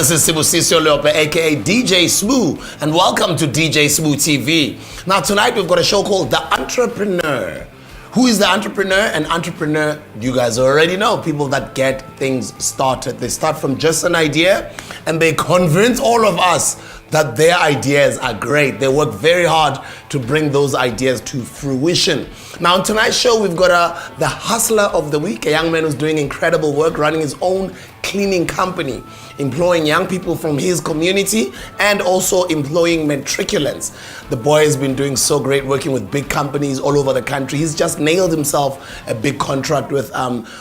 this is Sibusisio Leope, aka DJ Smooth, and welcome to DJ Smooth TV. Now, tonight we've got a show called The Entrepreneur. Who is the entrepreneur? An entrepreneur, you guys already know, people that get things started. They start from just an idea and they convince all of us that their ideas are great. They work very hard to bring those ideas to fruition. Now, on tonight's show, we've got the hustler of the week, a young man who's doing incredible work, running his own cleaning company, employing young people from his community and also employing matriculants. The boy has been doing so great, working with big companies all over the country. He's just nailed himself a big contract with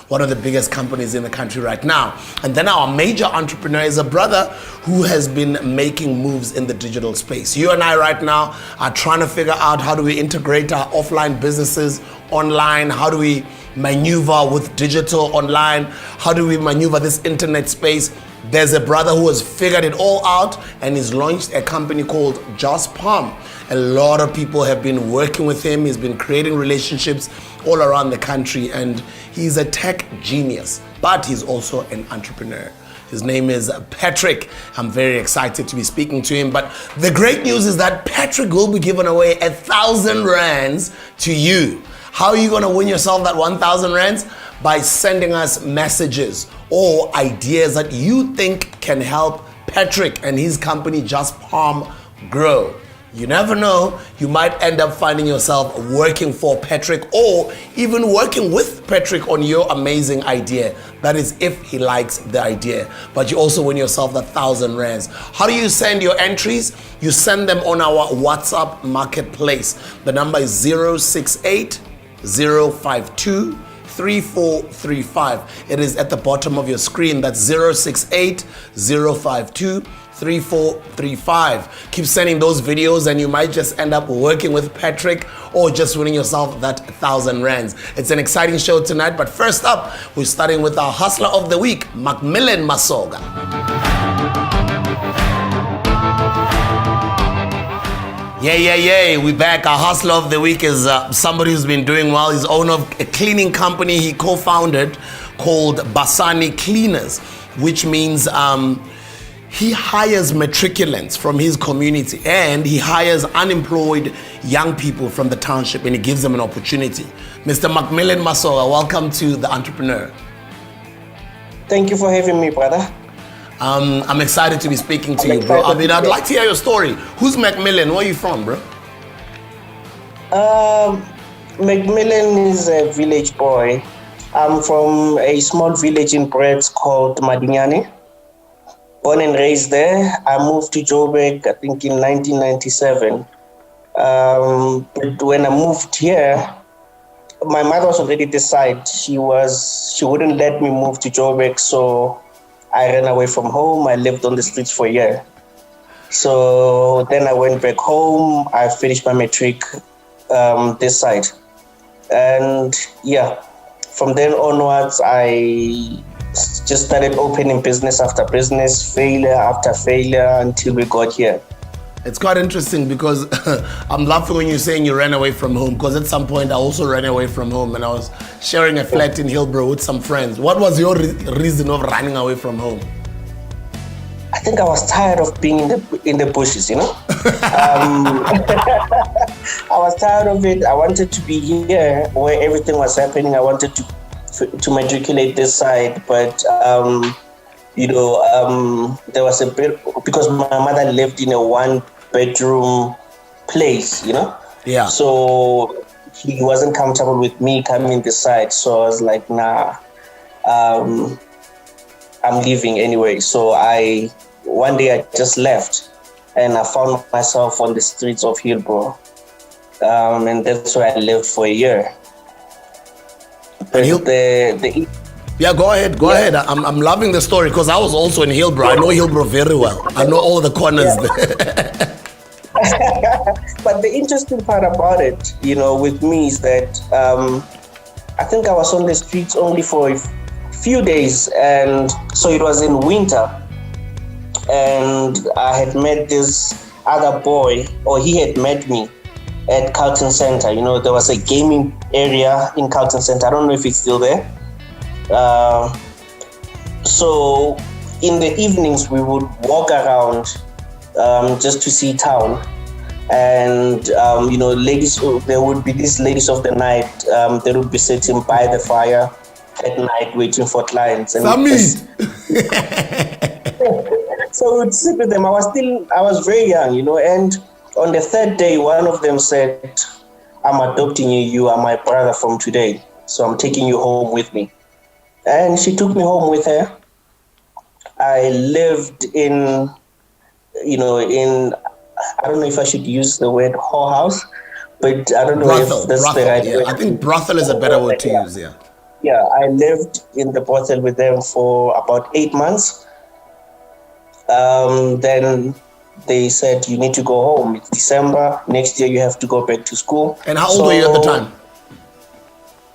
one of the biggest companies in the country right now. And then our major entrepreneur is a brother who has been making moves in the digital space. You and I right now are trying to figure out how do we integrate our offline businesses online, how do we maneuver with digital online, how do we maneuver this internet space. There's a brother who has figured it all out and he's launched a company called Just Palm. A lot of people have been working with him. He's been creating relationships all around the country and he's a tech genius, but he's also an entrepreneur. His name is Patrick. I'm very excited to be speaking to him. But the great news is that Patrick will be giving away 1,000 rands to you. How are you going to win yourself that 1,000 rands? By sending us messages or ideas that you think can help Patrick and his company Just Palm grow. You never know, you might end up finding yourself working for Patrick or even working with Patrick on your amazing idea. That is if he likes the idea. But you also win yourself the 1,000 rands. How do you send your entries? You send them on our WhatsApp marketplace. The number is 068 052 3435. It is at the bottom of your screen. That's 068 052 3435. Keep sending those videos and you might just end up working with Patrick or just winning yourself that 1,000 rands. It's an exciting show tonight, but first up, we're starting with our hustler of the week, Macmillan Masoga. Yay, we back. Our hustler of the week is somebody who's been doing well. He's owner of a cleaning company he co-founded called Basani Cleaners, which means he hires matriculants from his community and he hires unemployed young people from the township and he gives them an opportunity. Mr. Macmillan Masoga, welcome to The Entrepreneur. Thank you for having me, brother. I'm excited to be speaking to you, bro. I'd like to hear your story. Who's Macmillan? Where are you from, bro? Macmillan is a village boy. I'm from a small village in Brits called Madinyane. Born and raised there. I moved to Joburg, I think in 1997. But when I moved here, my mother was already decided. She wouldn't let me move to Joburg, so I ran away from home. I lived on the streets for a year. So then I went back home. I finished my matric this side. And yeah, from then onwards, I just started opening business after business, failure after failure until we got here. It's quite interesting because I'm laughing when you're saying you ran away from home, because at some point I also ran away from home and I was sharing a flat in Hillbrow with some friends. What was your reason of running away from home? I think I was tired of being in the bushes, you know? I was tired of it. I wanted to be here where everything was happening. I wanted to matriculate this side, but there was a bit, because my mother lived in a 1-bedroom place, you know? Yeah. So he wasn't comfortable with me coming this side. So I was like, nah, I'm leaving anyway. So one day I just left and I found myself on the streets of Hillbrow. And that's where I lived for a year. Yeah, go ahead. I'm loving the story because I was also in Hillbrow. I know Hillbrow very well. I know all the corners there. But the interesting part about it, with me is that I think I was on the streets only for a few days, and so it was in winter. And I had met this other boy, or he had met me at Carlton Center. There was a gaming area in Carlton Center. I don't know if it's still there. So in the evenings we would walk around just to see town. And ladies, there would be these ladies of the night. They would be sitting by the fire at night waiting for clients. And so we'd sit with them. I was very young, and on the third day, one of them said, "I'm adopting you. You are my brother from today. So I'm taking you home with me." And she took me home with her. I lived in I don't know if I should use the word whorehouse, but I don't know brothel, if that's brothel, the right yeah. word. I think brothel is a better word to use, yeah. Yeah, I lived in the brothel with them for about 8 months. Then they said, "You need to go home. It's December. Next year you have to go back to school." And how old were you at the time?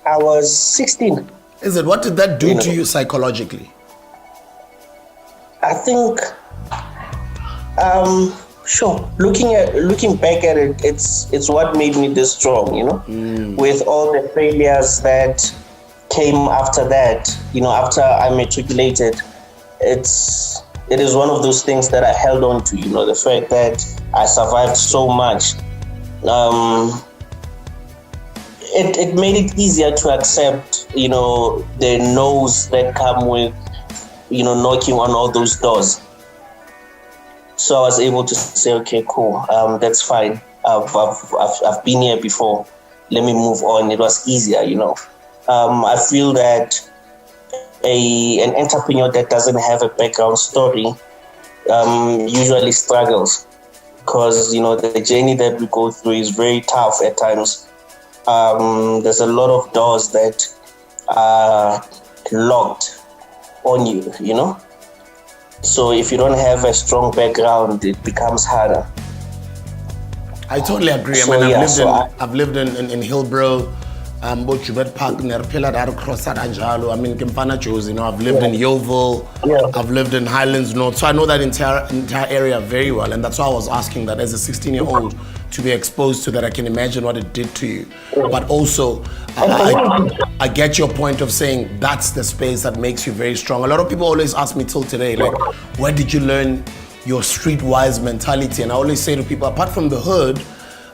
I was 16. Is it? What did that do to you psychologically? I think, sure. Looking back at it, it's what made me this strong. With all the failures that came after that. After I matriculated, it is one of those things that I held on to. The fact that I survived so much. It made it easier to accept, the no's that come with, knocking on all those doors. So I was able to say, okay, cool, that's fine. I've been here before. Let me move on. It was easier, I feel that an entrepreneur that doesn't have a background story usually struggles because, the journey that we go through is very tough at times. There's a lot of doors that are locked on you, So if you don't have a strong background, it becomes harder. I totally agree. So, I've lived in Hillbrow, both Jubet Park, Nerpela, across Anjalo. I've lived in Yeovil. Yeah. I've lived in Highlands North. So I know that entire area very well. And that's why I was asking that as a 16-year-old to be exposed to that. I can imagine what it did to you. But also, I get your point of saying that's the space that makes you very strong. A lot of people always ask me till today, like, where did you learn your streetwise mentality? And I always say to people, apart from the hood,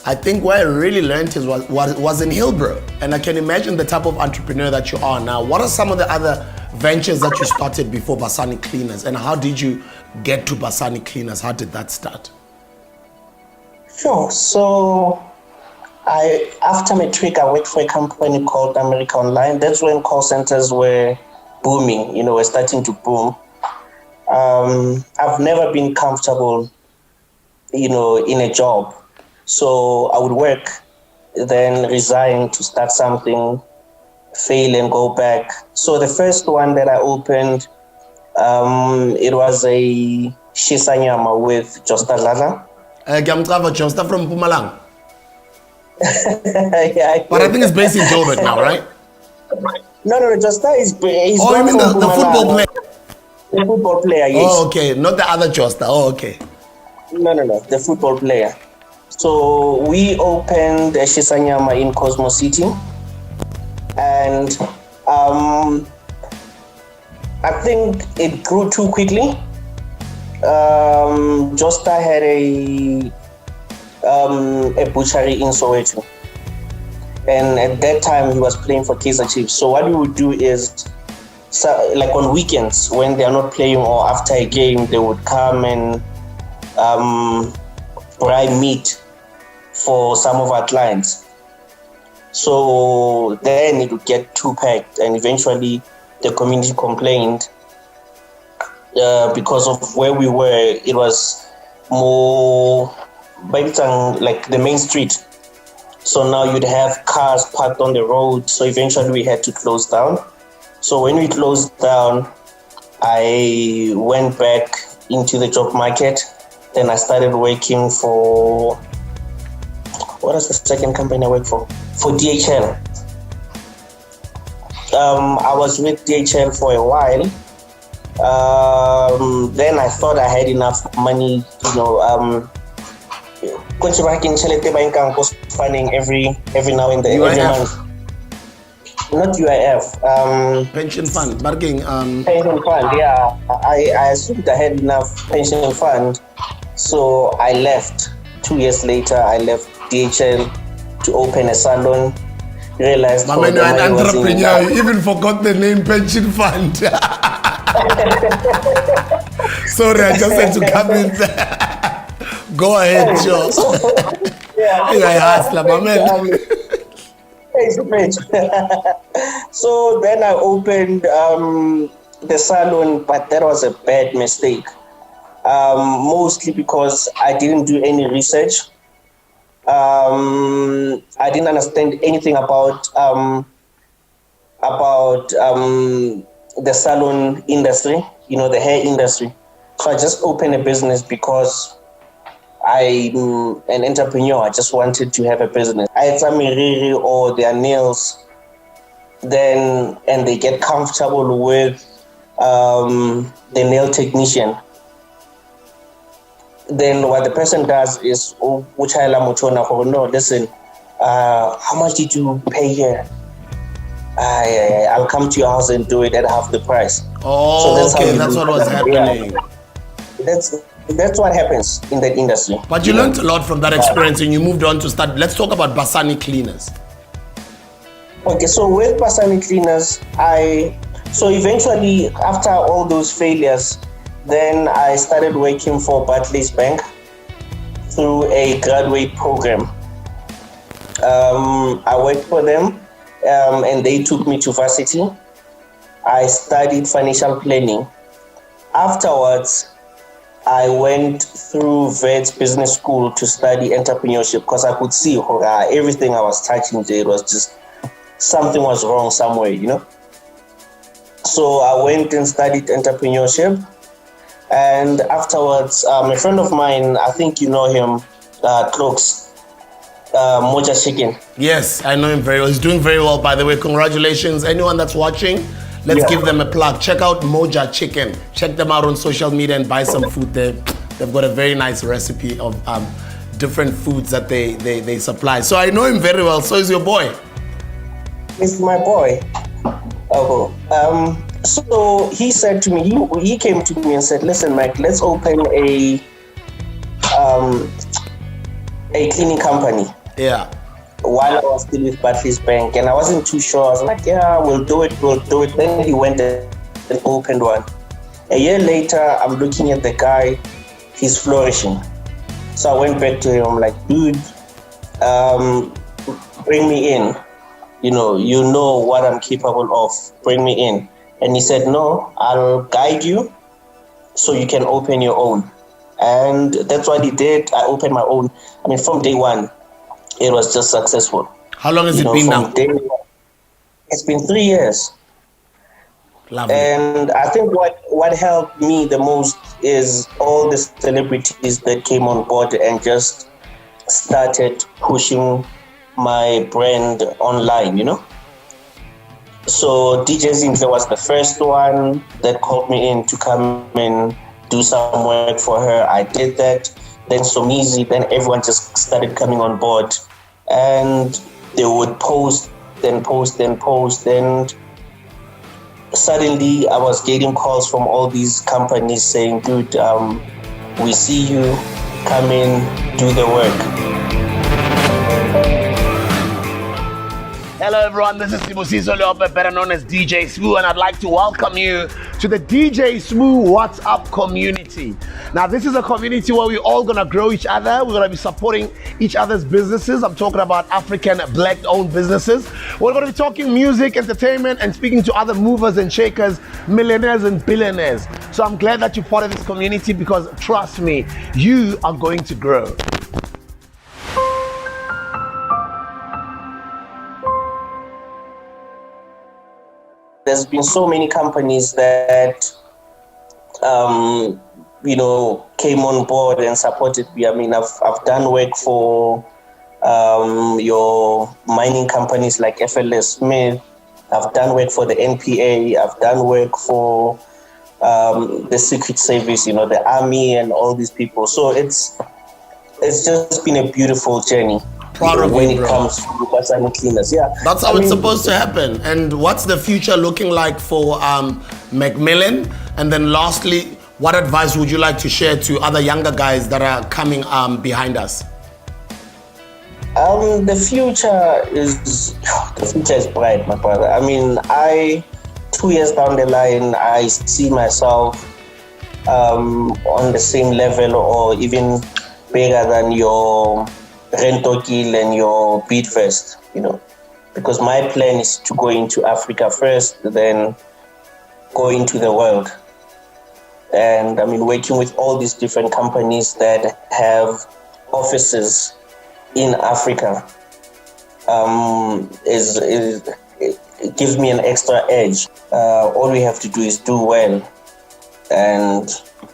I think where I really learned was in Hillbrow. And I can imagine the type of entrepreneur that you are now. What are some of the other ventures that you started before Basani Cleaners? And how did you get to Basani Cleaners? How did that start? Sure. So after matric, I worked for a company called America Online. That's when call centers were booming, were starting to boom. I've never been comfortable, in a job. So I would work, then resign to start something, fail and go back. So the first one that I opened, it was a Shisanyama with Josta Lala. Josta from Pumalang. Yeah, but I think it's based in Joburg now, right? No, Josta is. Oh, you mean the football player? The football player, yes. Oh, okay. Not the other Josta. Oh, okay. No. The football player. So we opened a Shisanyama in Cosmo City. And I think it grew too quickly. Josta had a butchery in Soweto. And at that time, he was playing for Kaizer Chiefs. So what we would do is, like on weekends, when they are not playing or after a game, they would come and buy meat for some of our clients. So then it would get too packed, and eventually the community complained because of where we were. It was more like the main street. So now you'd have cars parked on the road. So eventually we had to close down. So when we closed down, I went back into the job market. Then I started working for, what is the second company I worked for? For DHL. I was with DHL for a while. Then I thought I had enough money, funding every now and then, every month. not UIF. Pension fund, barking. Pension fund. Yeah, I assumed I had enough pension fund, so I left. 2 years later, I left DHL to open a salon. Realized My man, you're an the money was in entrepreneur. You even forgot the name pension fund. Sorry, I just had to come in there. Go ahead, Joe. Yeah. You're a hustler, my man. So then I opened the salon, but that was a bad mistake. Mostly because I didn't do any research. I didn't understand anything about the salon industry, the hair industry. So I just opened a business because I'm an entrepreneur. I just wanted to have a business. I had some miriri or their nails, and they get comfortable with the nail technician. Then what the person does is, no, listen, how much did you pay here? I'll come to your house and do it at half the price. Oh, so that's what was happening. Yeah. That's what happens in that industry. But you learned a lot from that experience and you moved on to start. Let's talk about Basani Cleaners. Okay, so with Basani Cleaners, so eventually after all those failures, then I started working for Barclays Bank through a graduate program. I worked for them and they took me to varsity. I studied financial planning. Afterwards, I went through Vets Business School to study entrepreneurship because I could see everything I was touching there was just something was wrong somewhere, So I went and studied entrepreneurship. And afterwards, a friend of mine, I think you know him, Cloaks, Moja Chicken. Yes, I know him very well. He's doing very well, by the way. Congratulations. Anyone that's watching, let's give them a plug. Check out Moja Chicken. Check them out on social media and buy some food there. They've got a very nice recipe of different foods that they supply. So I know him very well. So is your boy. He's my boy. So he said to me, he came to me and said, listen, Mike, let's open a cleaning company. Yeah. While I was still with Barclays Bank, and I wasn't too sure. I was like, yeah, we'll do it. Then he went and opened one. A year later, I'm looking at the guy, he's flourishing. So I went back to him, I'm like, dude, bring me in. You know what I'm capable of. Bring me in. And he said, no, I'll guide you so you can open your own. And that's what he did. I opened my own. I mean, from day one, it was just successful. How long has it been now? It's been 3 years. Lovely. And I think what helped me the most is all the celebrities that came on board and just started pushing my brand online, So DJ Zinhle was the first one that called me in to come and do some work for her. I did that. Then Somizi, then everyone just started coming on board. And they would post, and suddenly I was getting calls from all these companies saying, dude, we see you, come in, do the work. Hello everyone, this is Sibusiso Leope, better known as DJ Smooth, and I'd like to welcome you to the DJ Smooth WhatsApp community. Now this is a community where we're all gonna grow each other, we're gonna be supporting each other's businesses. I'm talking about African black owned businesses. We're gonna be talking music, entertainment, and speaking to other movers and shakers, millionaires and billionaires. So I'm glad that you're part of this community because trust me, you are going to grow. There's been so many companies that, came on board and supported me. I mean, I've done work for your mining companies like FLS Smith. I've done work for the NPA. I've done work for the Secret Service, the Army and all these people. So it's just been a beautiful journey. Proud of when you, it bro. comes to Basani cleaners. Yeah, That's how it's supposed to happen. And what's the future looking like for Macmillan? And then lastly, what advice would you like to share to other younger guys that are coming behind us? The future is bright, my brother. I mean, 2 years down the line, I see myself on the same level or even bigger than your Rento Gill and your Beatfest, because my plan is to go into Africa first, then go into the world. And I mean, working with all these different companies that have offices in Africa it gives me an extra edge. All we have to do is do well, and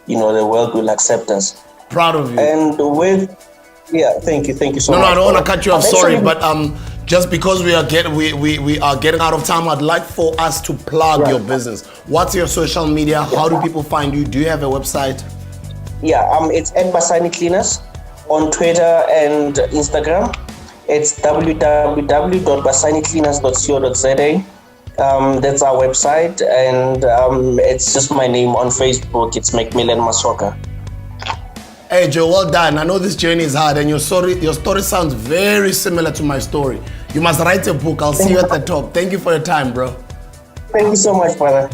the world will accept us. Proud of you. And thank you so much. No, I don't want to cut you off. Sorry, but just because we are getting out of time, I'd like for us to plug your business. What's your social media? How do people find you? Do you have a website? It's at Basani Cleaners on Twitter and Instagram. It's www.basanicleaners.co.za. That's our website, and it's just my name on Facebook. It's Macmillan Masoka. Hey Joe, well done. I know this journey is hard, and your story sounds very similar to my story. You must write a book. I'll see you at the top. Thank you for your time, bro. Thank you so much, brother.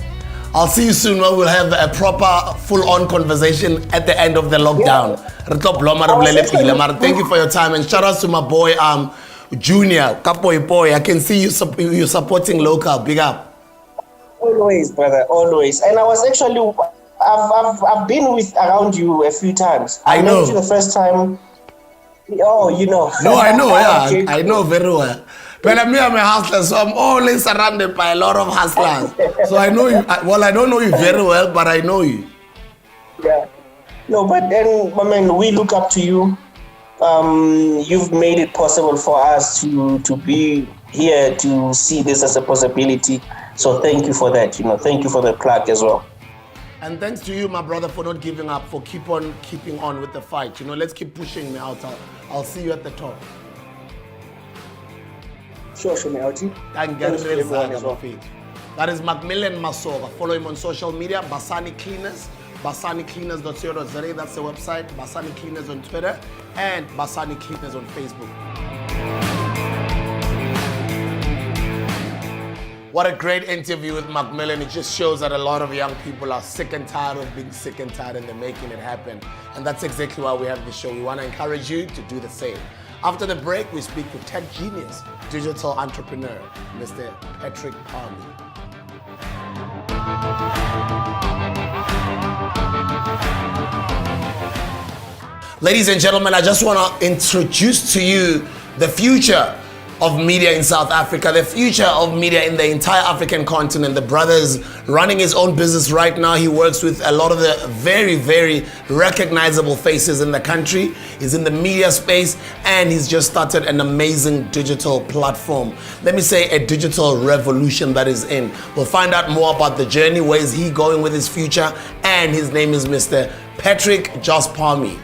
I'll see you soon when we'll have a proper, full-on conversation at the end of the lockdown. Thank you for your time, and shout out to my boy Junior Kapoy Boy. I can see you supporting local. Big up. Always, brother. Always. And I was actually, I've been around you a few times. I know. met you the first time. Oh, you know. No, I know. Yeah, okay. I know very well. But me, I'm a hustler, so I'm always surrounded by a lot of hustlers. So I know you. Well, I don't know you very well, but I know you. Yeah. No, but then, I mean, we look up to you. You've made it possible for us to be here to see this as a possibility. So thank you for that. Thank you for the plug as well. And thanks to you, my brother, for not giving up, for keeping on with the fight. Let's keep pushing me out. I'll see you at the top. Sure, Shumeauti. That is Macmillan Masoga. Follow him on social media, Basani Cleaners, basanicleaners.co.za. That's the website. Basani Cleaners on Twitter and Basani Cleaners on Facebook. What a great interview with Macmillan. It just shows that a lot of young people are sick and tired of being sick and tired, and they're making it happen. And that's exactly why we have the show. We want to encourage you to do the same. After the break, we speak with tech genius, digital entrepreneur, Mr. Patrick Palmi. Ladies and gentlemen, I just want to introduce to you the future of media in South Africa, the future of media in the entire African continent. The brother's running his own business right now. He works with a lot of the very, very recognizable faces in the country. He's in the media space, and he's just started an amazing digital platform. Let me say a digital revolution that is in. We'll find out more about the journey, where is he going with his future, and his name is Mr. Patrick Palmi.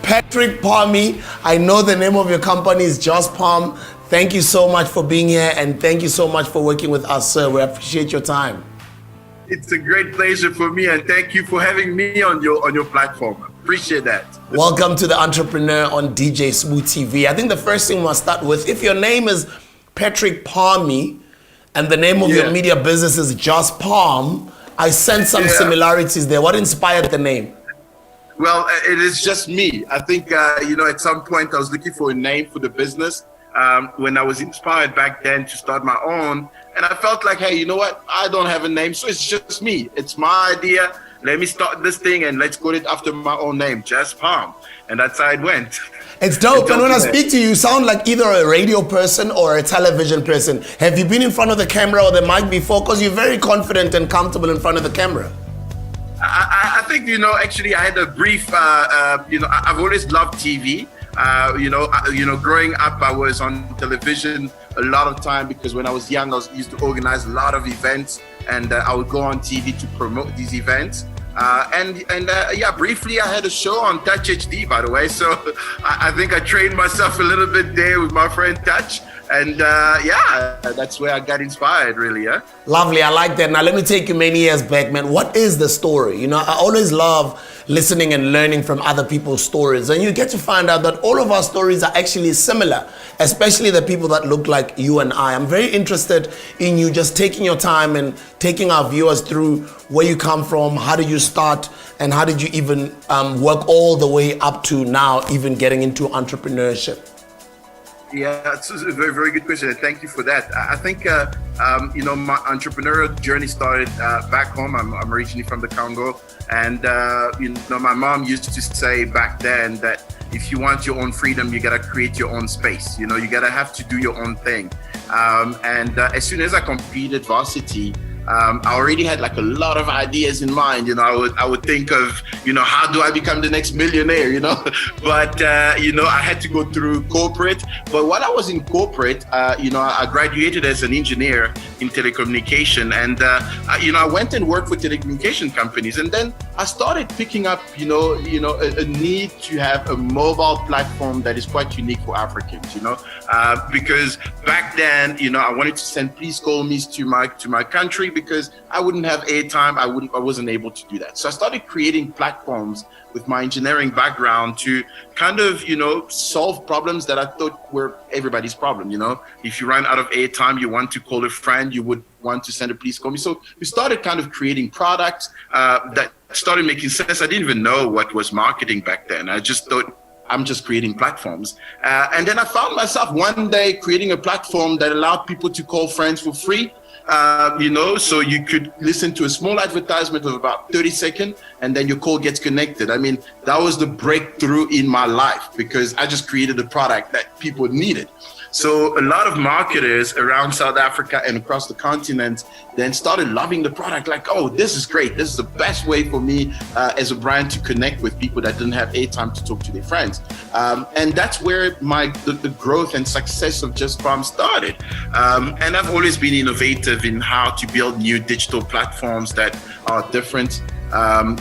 Patrick Palmi, I know the name of your company is Just Palm. Thank you so much for being here, and thank you so much for working with us, sir. We appreciate your time. It's a great pleasure for me, and thank you for having me on your platform. Appreciate that. Welcome to the Entrepreneur on DJ Smooth TV. I think the first thing we'll start with, if your name is Patrick Palmi and the name of your media business is Just Palm, I sense some similarities there. What inspired the name? Well, it is just me. I think, at some point I was looking for a name for the business when I was inspired back then to start my own. And I felt like, hey, you know what? I don't have a name, so it's just me. It's my idea. Let me start this thing and let's call it after my own name, Just Palm. And that's how it went. It's dope. And when I speak to you, you sound like either a radio person or a television person. Have you been in front of the camera or the mic before? Because you're very confident and comfortable in front of the camera. I think, actually I had a brief, I've always loved TV. Growing up, I was on television a lot of time because when I was young, I used to organize a lot of events, and I would go on TV to promote these events. Yeah, briefly I had a show on Touch HD, by the way. So I think I trained myself a little bit there with my friend Touch. And yeah, that's where I got inspired, really. Yeah. Lovely, I like that. Now let me take you many years back, man. What is the story? You know, I always love listening and learning from other people's stories, and you get to find out that all of our stories are actually similar, especially the people that look like you and I. I'm very interested in you just taking your time and taking our viewers through where you come from, how did you start, and how did you even work all the way up to now, even getting into entrepreneurship. Yeah, it's a very, very good question. Thank you for that. I think, you know, my entrepreneurial journey started back home. I'm originally from the Congo. And, you know, my mom used to say back then that if you want your own freedom, you got to create your own space. You know, you got to have to do your own thing. As soon as I completed varsity, I already had like a lot of ideas in mind. You know, I would think of, you know, how do I become the next millionaire, you know? But, you know, I had to go through corporate. But while I was in corporate, you know, I graduated as an engineer in telecommunication. And, you know, I went and worked for telecommunication companies. And then I started picking up, you know, a need to have a mobile platform that is quite unique for Africans, you know, because back then, you know, I wanted to send please call me's to my country, because I wouldn't have airtime. I wasn't able to do that. So I started creating platforms with my engineering background to kind of, you know, solve problems that I thought were everybody's problem. You know, if you run out of airtime, you want to call a friend, you would want to send a please call me. So we started kind of creating products that started making sense. I didn't even know what was marketing back then. I just thought, I'm just creating platforms. And then I found myself one day creating a platform that allowed people to call friends for free. You know, so you could listen to a small advertisement of about 30 seconds and then your call gets connected. I mean, that was the breakthrough in my life because I just created a product that people needed. So a lot of marketers around South Africa and across the continent then started loving the product, like, oh, this is great. This is the best way for me as a brand to connect with people that didn't have airtime to talk to their friends. And that's where the growth and success of Just Palm started. And I've always been innovative in how to build new digital platforms that are different,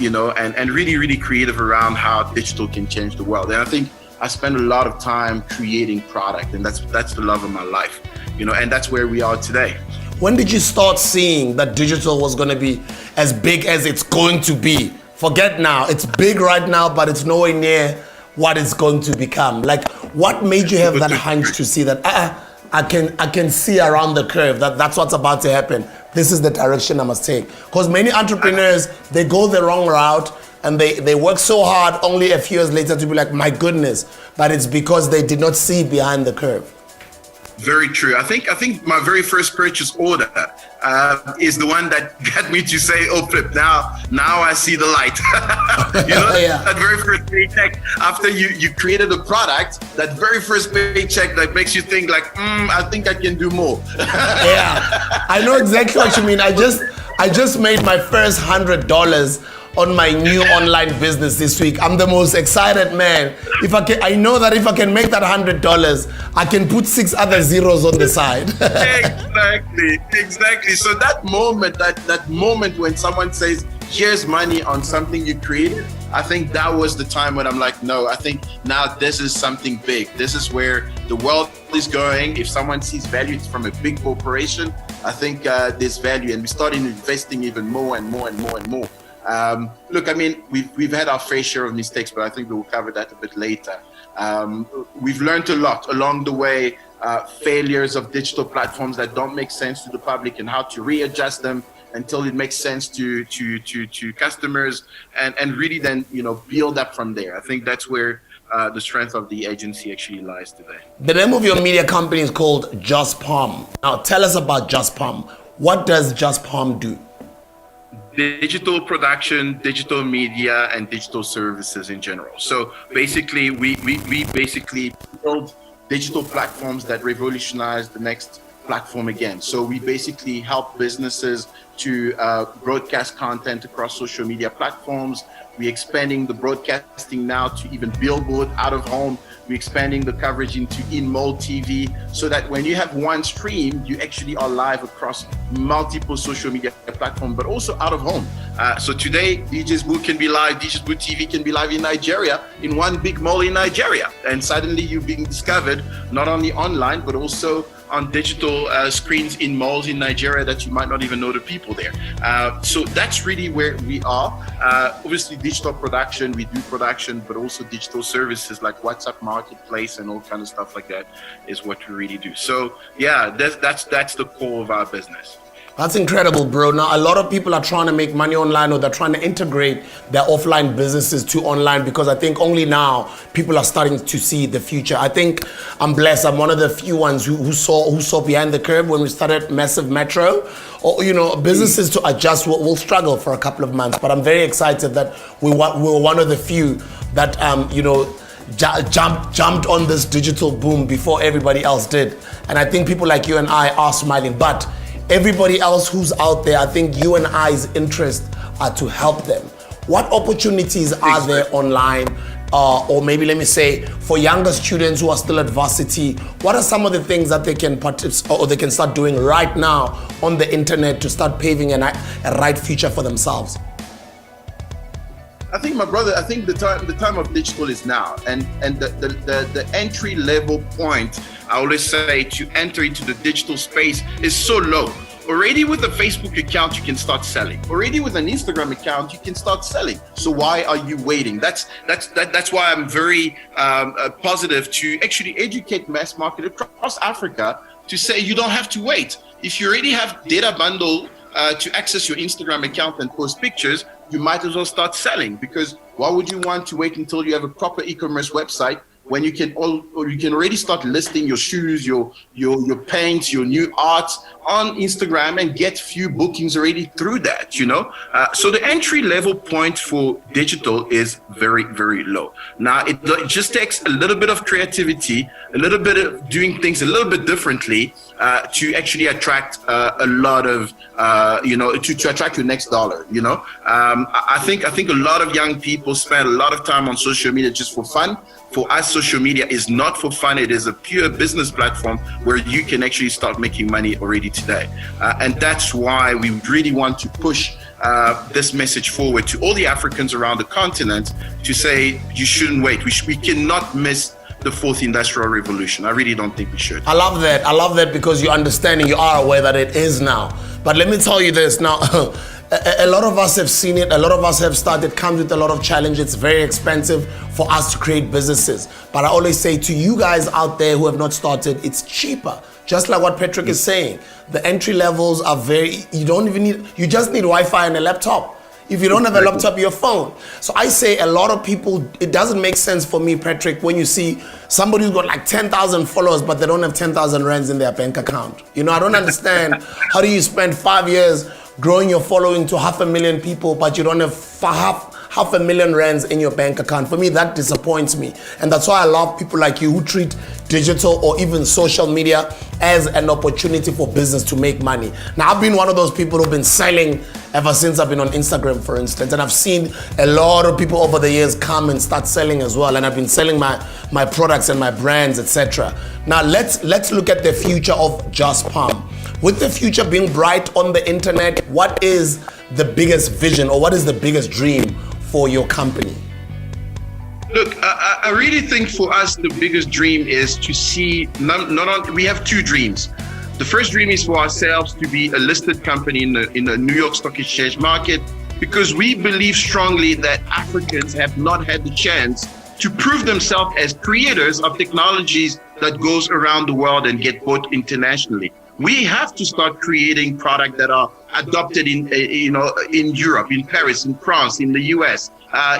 you know, and really, really creative around how digital can change the world. And I think I spend a lot of time creating product, and that's the love of my life, you know, and that's where we are today. When did you start seeing that digital was going to be as big as it's going to be? Forget now, it's big right now, but it's nowhere near what it's going to become. Like, what made you have that hunch to see that I can see around the curve that that's what's about to happen? This is the direction I must take. Because many entrepreneurs, they go the wrong route. And they work so hard only a few years later to be like, my goodness, but it's because they did not see behind the curve. Very true. I think my very first purchase order is the one that got me to say, oh, flip, now I see the light. You know, yeah. That very first paycheck after you created a product, that very first paycheck that makes you think like, I think I can do more. Yeah, I know exactly what you mean. I just made my first $100 on my new online business this week. I'm the most excited man. I know that if I can make that $100, I can put 6 other zeros on the side. Exactly. So that moment when someone says, here's money on something you created, I think that was the time when I'm like, no, I think now this is something big. This is where the world is going. If someone sees value from a big corporation, I think there's value, and we started investing even more and more and more and more. Look, I mean, we've had our fair share of mistakes, but I think we will cover that a bit later. We've learned a lot along the way, failures of digital platforms that don't make sense to the public and how to readjust them until it makes sense to customers, and really then, you know, build up from there. I think that's where the strength of the agency actually lies today. The name of your media company is called Just Palm. Now tell us about Just Palm. What does Just Palm do? Digital production, digital media, and digital services in general. So basically, we basically build digital platforms that revolutionize the next platform again. So we basically help businesses to broadcast content across social media platforms. We're expanding the broadcasting now to even billboard, out of home We're expanding the coverage into in-mall TV so that when you have one stream, you actually are live across multiple social media platforms, but also out of home. So today, DJ Smooth can be live, DJ Smooth TV can be live in Nigeria, in one big mall in Nigeria. And suddenly you're being discovered, not only online, but also on digital screens in malls in Nigeria that you might not even know the people there. So that's really where we are. Obviously digital production, we do production, but also digital services like WhatsApp Marketplace and all kind of stuff like that is what we really do. So yeah, that's the core of our business. That's incredible, bro. Now, a lot of people are trying to make money online, or they're trying to integrate their offline businesses to online, because I think only now people are starting to see the future. I think I'm blessed. I'm one of the few ones who saw behind the curve when we started Massive Metro. Or, you know, businesses to adjust will struggle for a couple of months, but I'm very excited that we were one of the few that, you know, jumped on this digital boom before everybody else did. And I think people like you and I are smiling, but everybody else who's out there, I think you and I's interest are to help them. What opportunities are there online? Or maybe let me say, for younger students who are still at varsity, what are some of the things that they can participate or they can start doing right now on the internet to start paving a right future for themselves? I think, my brother, I think the time of digital is now, and the entry level point, I always say, to enter into the digital space is so low. Already with a Facebook account, you can start selling. Already with an Instagram account, you can start selling. So why are you waiting? That's why I'm very positive to actually educate mass market across Africa to say you don't have to wait. If you already have data bundle to access your Instagram account and post pictures, you might as well start selling, because why would you want to wait until you have a proper e-commerce website when you can already start listing your shoes, your paints, your new art on Instagram and get few bookings already through that, you know? So the entry level point for digital is very, very low. Now, it just takes a little bit of creativity, a little bit of doing things a little bit differently to actually attract a lot of, you know, to attract your next dollar, you know? I think a lot of young people spend a lot of time on social media just for fun. For us, social media is not for fun. It is a pure business platform where you can actually start making money already today. And that's why we really want to push this message forward to all the Africans around the continent to say, you shouldn't wait. We cannot miss the fourth industrial revolution. I really don't think we should. I love that. I love that, because you understand and you are aware that it is now. But let me tell you this now. A lot of us have seen it. A lot of us have started. It comes with a lot of challenge. It's very expensive for us to create businesses. But I always say to you guys out there who have not started, it's cheaper. Just like what Patrick is saying. The entry levels are you just need Wi-Fi and a laptop. If you don't have a laptop, your phone. So I say a lot of people, it doesn't make sense for me, Patrick, when you see somebody who's got like 10,000 followers, but they don't have 10,000 rands in their bank account. You know, I don't understand. How do you spend 5 years growing your following to 500,000 people, but you don't have half a million rands in your bank account? For me, that disappoints me. And that's why I love people like you who treat digital or even social media as an opportunity for business to make money. Now, I've been one of those people who've been selling ever since I've been on Instagram, for instance. And I've seen a lot of people over the years come and start selling as well. And I've been selling my products and my brands, etc. Now, let's look at the future of Just Palm. With the future being bright on the internet, what is the biggest vision, or what is the biggest dream for your company? Look, I really think for us, the biggest dream is to see, we have two dreams. The first dream is for ourselves to be a listed company in the New York Stock Exchange market, because we believe strongly that Africans have not had the chance to prove themselves as creators of technologies that goes around the world and get bought internationally. We have to start creating products that are adopted in Europe, in Paris, in France, in the US,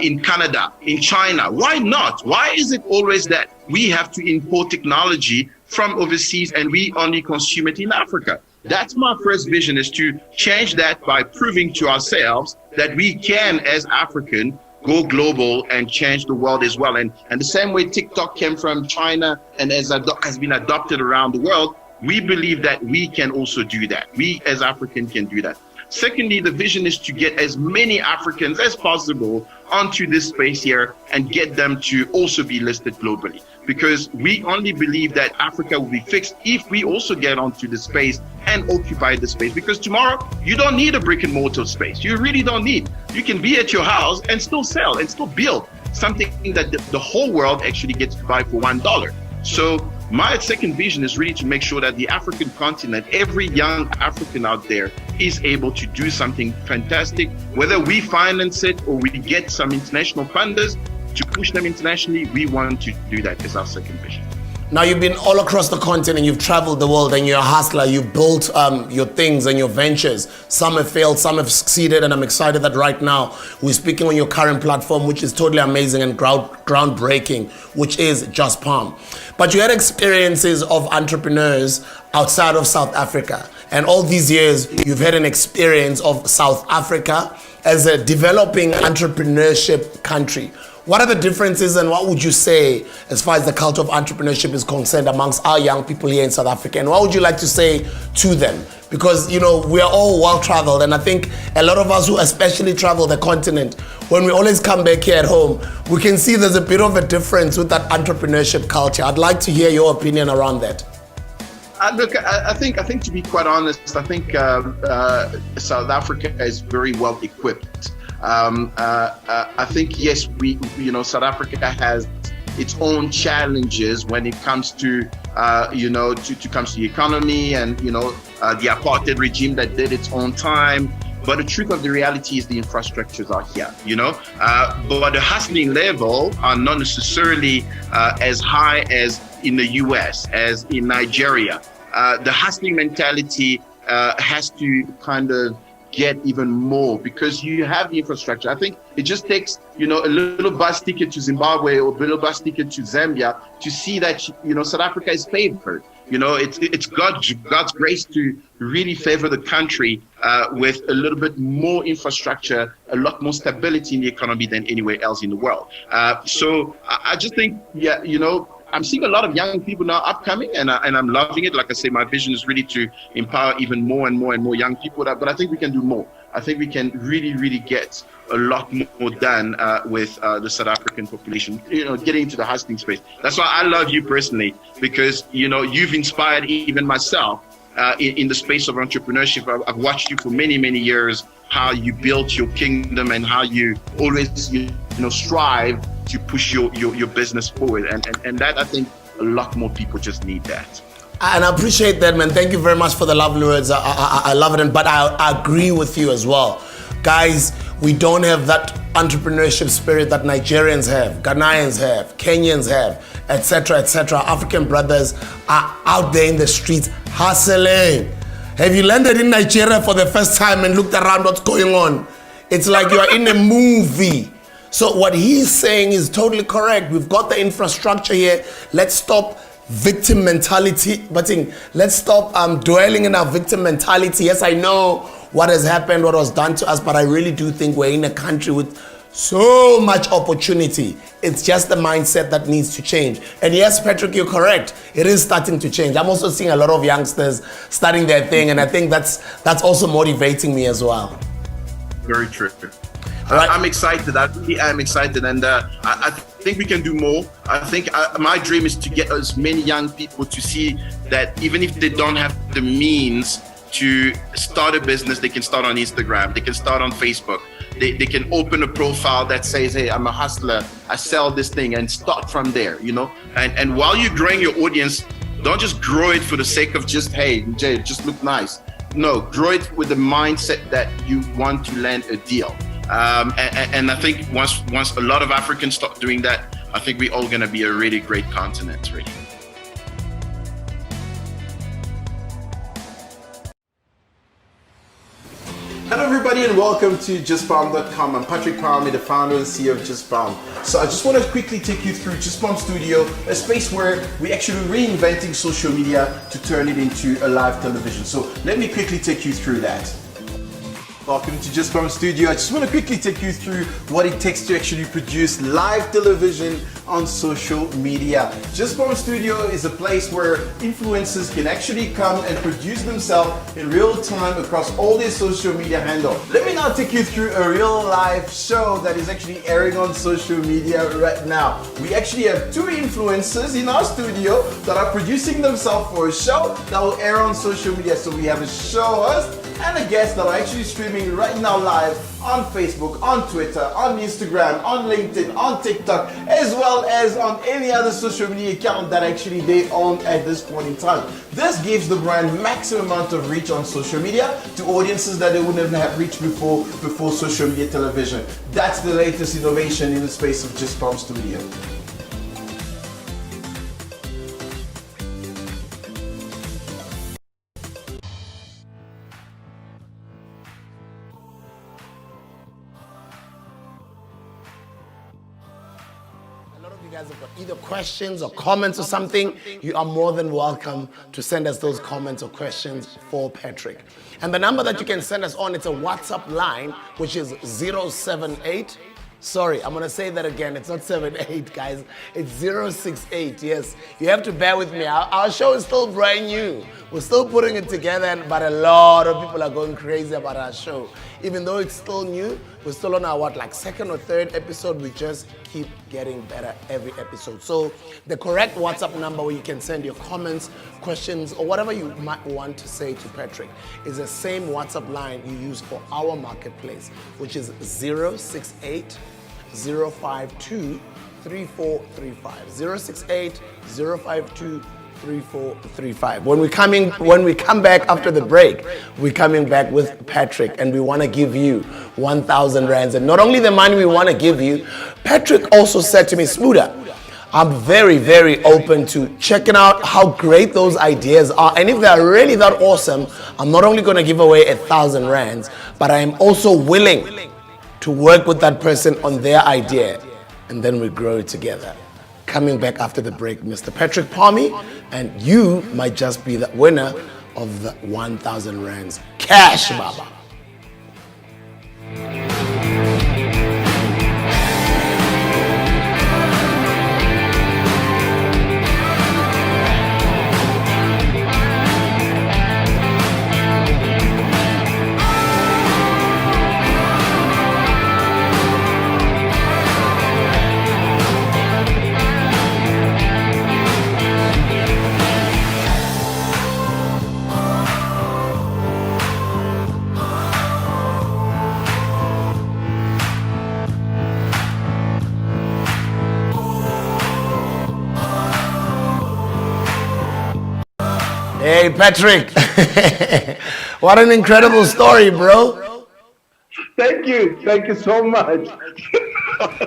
in Canada, in China. Why not? Why is it always that we have to import technology from overseas and we only consume it in Africa? That's my first vision, is to change that by proving to ourselves that we can, as African, go global and change the world as well. And the same way TikTok came from China and has been adopted around the world, we believe that we can also do that. We as Africans can do that. Secondly, the vision is to get as many Africans as possible onto this space here and get them to also be listed globally. Because we only believe that Africa will be fixed if we also get onto the space and occupy the space. Because tomorrow, you don't need a brick and mortar space. You really don't need. You can be at your house and still sell and still build something that the whole world actually gets to buy for $1. So my second vision is really to make sure that the African continent, every young African out there is able to do something fantastic, whether we finance it or we get some international funders to push them internationally. We want to do that as our second vision. Now, you've been all across the continent, you've traveled the world, and you're a hustler. You built your things and your ventures. Some have failed, some have succeeded, and I'm excited that right now we're speaking on your current platform, which is totally amazing and groundbreaking, which is Just Palm. But you had experiences of entrepreneurs outside of South Africa, and all these years you've had an experience of South Africa as a developing entrepreneurship country. What are the differences, and what would you say as far as the culture of entrepreneurship is concerned amongst our young people here in South Africa? And what would you like to say to them? Because, you know, we are all well-traveled, and I think a lot of us who especially travel the continent, when we always come back here at home, we can see there's a bit of a difference with that entrepreneurship culture. I'd like to hear your opinion around that. Look, I think to be quite honest, I think South Africa is very well equipped. I think, yes, South Africa has its own challenges when it comes to, comes to the economy and, the apartheid regime that did its own time. But the truth of the reality is the infrastructures are here, but the hustling level are not necessarily as high as in the US, as in Nigeria. The hustling mentality has to kind of get even more because you have the infrastructure. I think it just takes, a little bus ticket to Zimbabwe or a little bus ticket to Zambia to see that, South Africa is favored. It's God's grace to really favor the country with a little bit more infrastructure, a lot more stability in the economy than anywhere else in the world. So I just think, I'm seeing a lot of young people now upcoming, and I'm loving it. Like I say, my vision is really to empower even more and more and more young people. But I think we can do more. I think we can really, really get a lot more done with the South African population, getting into the hustling space. That's why I love you personally, because, you've inspired even myself in the space of entrepreneurship. I've watched you for many, many years, how you built your kingdom and how you always, strive to push your business forward. And that, I think, a lot more people just need that. And I appreciate that, man. Thank you very much for the lovely words. I love it. But I agree with you as well. Guys, we don't have that entrepreneurship spirit that Nigerians have, Ghanaians have, Kenyans have, etc., etc. African brothers are out there in the streets hustling. Have you landed in Nigeria for the first time and looked around what's going on? It's like you're in a movie. So what he's saying is totally correct. We've got the infrastructure here. Let's stop victim mentality, let's stop dwelling in our victim mentality. Yes, I know what has happened, what was done to us, but I really do think we're in a country with so much opportunity. It's just the mindset that needs to change. And yes, Patrick, you're correct. It is starting to change. I'm also seeing a lot of youngsters starting their thing, and I think that's also motivating me as well. Very true. Right. I'm excited. I really am excited, and I think we can do more. I think my dream is to get as many young people to see that even if they don't have the means to start a business, they can start on Instagram, they can start on Facebook, they can open a profile that says, hey, I'm a hustler, I sell this thing, and start from there, And while you're growing your audience, don't just grow it for the sake of just, hey, Jay, just look nice. No, grow it with the mindset that you want to land a deal. And I think once a lot of Africans start doing that, I think we're all going to be a really great continent, really. Hello everybody and welcome to JustPalm.com. I'm Patrick Palmi, the founder and CEO of Just Palm. So I just want to quickly take you through Just Palm Studio, a space where we're actually reinventing social media to turn it into a live television. So let me quickly take you through that. Welcome to Just Palm Studio. I just want to quickly take you through what it takes to actually produce live television on social media. Just Palm Studio is a place where influencers can actually come and produce themselves in real time across all their social media handles. Let me now take you through a real live show that is actually airing on social media right now. We actually have two influencers in our studio that are producing themselves for a show that will air on social media. So we have a show host and a guest that are actually streaming right now live on Facebook, on Twitter, on Instagram, on LinkedIn, on TikTok, as well as on any other social media account that actually they own at this point in time. This gives the brand maximum amount of reach on social media to audiences that they wouldn't have reached before social media television. That's the latest innovation in the space of Just Palm Studio. Guys have got either questions or comments or something, you are more than welcome to send us those comments or questions for Patrick. And the number that you can send us on, it's a WhatsApp line, which is 078. Sorry, I'm going to say that again. It's not 78, guys. It's 068. Yes, you have to bear with me. Our show is still brand new. We're still putting it together, but a lot of people are going crazy about our show. Even though it's still new, we're still on our second or third episode. We just keep getting better every episode. So the correct WhatsApp number where you can send your comments, questions, or whatever you might want to say to Patrick is the same WhatsApp line you use for our marketplace, which is 068 052 3435. 068 052 3435. When we come back after the break, we're coming back with Patrick, and we want to give you 1,000 rands. And not only the money we want to give you, Patrick also said to me, Smuda, I'm very, very open to checking out how great those ideas are. And if they're really that awesome, I'm not only going to give away 1,000 rands, but I am also willing to work with that person on their idea, and then we grow it together. Coming back after the break, Mr. Patrick Palmi, and you might just be the winner of the 1,000 rands. Cash, Baba. Hey, Patrick. What an incredible story, bro. Thank you. Thank you so much.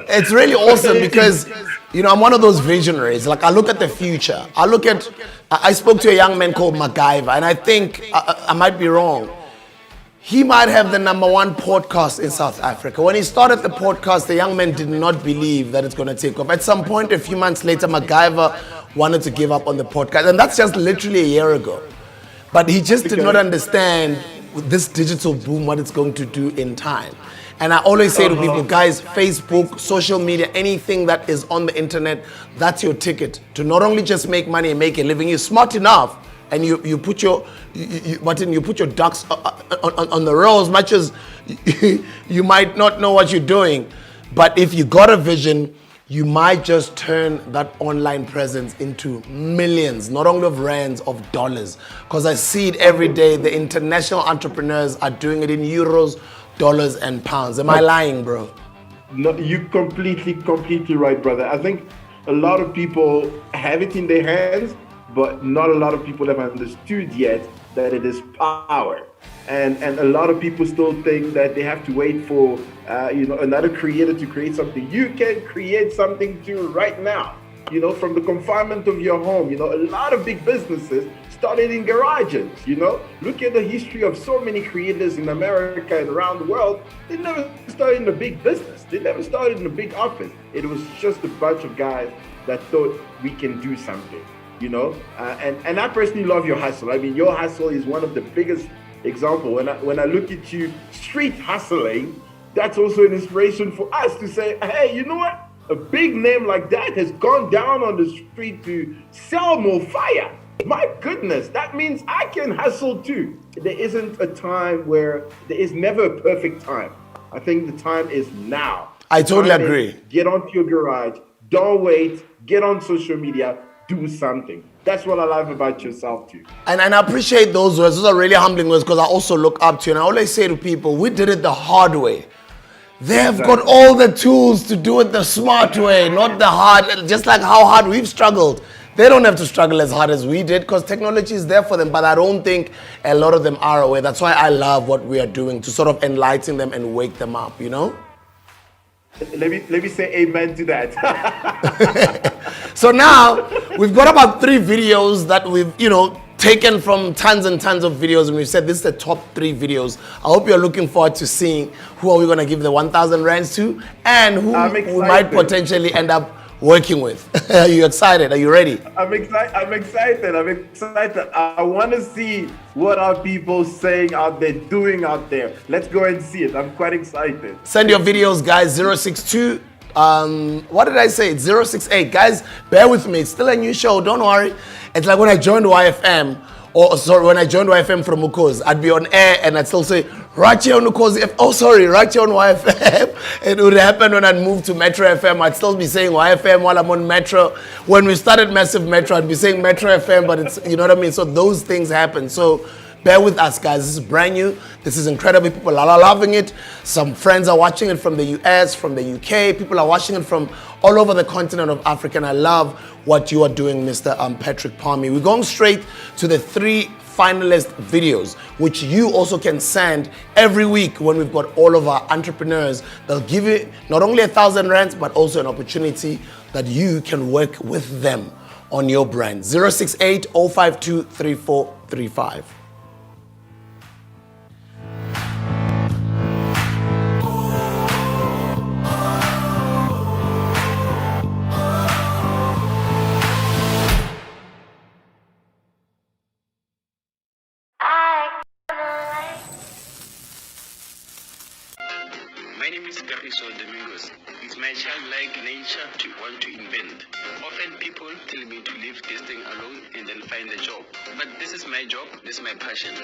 It's really awesome because, I'm one of those visionaries. I look at the future. I spoke to a young man called MacGyver, and I think, I might be wrong, he might have the #1 podcast in South Africa. When he started the podcast, the young man did not believe that it's going to take off. At some point, a few months later, MacGyver wanted to give up on the podcast, and that's just literally a year ago. But he just did not understand this digital boom, what it's going to do in time. And I always say to people, guys, Facebook, social media, anything that is on the internet, that's your ticket to not only just make money and make a living. You're smart enough, and you put your ducks on the row, as much as you might not know what you're doing. But if you got a vision, you might just turn that online presence into millions, not only of rands, of dollars. Because I see it every day. The international entrepreneurs are doing it in euros, dollars, and pounds. Am I lying, bro? No, you're completely right, brother. I think a lot of people have it in their hands, but not a lot of people have understood yet that it is power. And a lot of people still think that they have to wait for another creator to create something. You can create something too right now, from the confinement of your home. A lot of big businesses started in garages. Look at the history of so many creators in America and around the world. They never started in a big business. They never started in a big office. It was just a bunch of guys that thought we can do something. And I personally love your hustle. I mean, your hustle is one of the biggest example. When I look at you street hustling, that's also an inspiration for us to say, hey, you know what? A big name like that has gone down on the street to sell more fire. My goodness, that means I can hustle too. There isn't a time where there is never a perfect time. I think the time is now. I totally Time is agree. get onto your garage, don't wait, get on social media, do something. That's what I love about yourself too. And I appreciate those words. Those are really humbling words because I also look up to you. And I always say to people, we did it the hard way. They've got all the tools to do it the smart way, not the hard, just like how hard we've struggled. They don't have to struggle as hard as we did because technology is there for them, but I don't think a lot of them are aware. That's why I love what we are doing to sort of enlighten them and wake them up, you know? Let me say amen to that. So now we've got about 3 videos that we've, taken from tons and tons of videos, and we've said this is the top 3 videos. I hope you're looking forward to seeing who are we going to give the 1,000 rands to and who we might potentially end up working with. Are you excited? Are you ready? I'm excited. I want to see what are people saying out there, doing out there. Let's go and see it. I'm quite excited. Send your videos, guys. 062. What did I say? It's 068. Guys, bear with me. It's still a new show. Don't worry. It's like when I joined YFM, when I joined YFM from Ukos, I'd be on air and I'd still say, Rachi on Ukos, Rachi on YFM. It would happen when I'd move to Metro FM. I'd still be saying YFM while I'm on Metro. When we started Massive Metro, I'd be saying Metro FM, but it's, you know what I mean? So those things happen. So bear with us, guys. This is brand new. This is incredible. People are loving it. Some friends are watching it from the US, from the UK. People are watching it from all over the continent of Africa. And I love what you are doing, Mr. Patrick Palmi. We're going straight to the 3 finalist videos, which you also can send every week when we've got all of our entrepreneurs. They'll give you not only 1,000 rands, but also an opportunity that you can work with them on your brand. 068 052 3435. My name is Gabriel Domingos. It's my childlike nature to want to invent. Often people tell me to leave this thing alone and then find a job. But this is my job, this is my passion.